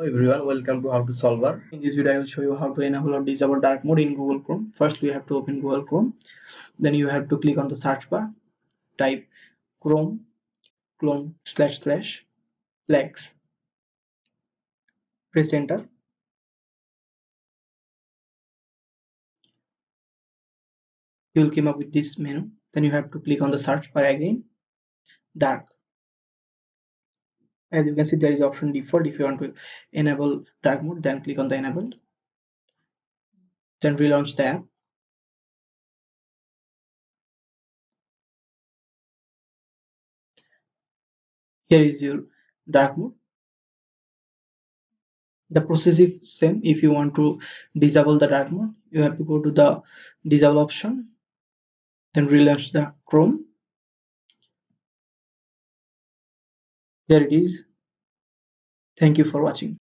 Hello everyone, welcome to How to Solver. In this video, I will show you how to enable or disable dark mode in Google Chrome. First, we have to open Google Chrome. Then you have to click on the search bar, type Chrome clone / Plex. Press enter. You will come up with this menu. Then you have to click on the search bar again, dark. As you can see, there is option default. If you want to enable dark mode, then click on the enable. Then relaunch the app. Here is your dark mode. The process is same. If you want to disable the dark mode, you have to go to the disable option, then relaunch the Chrome. Here it is. Thank you for watching.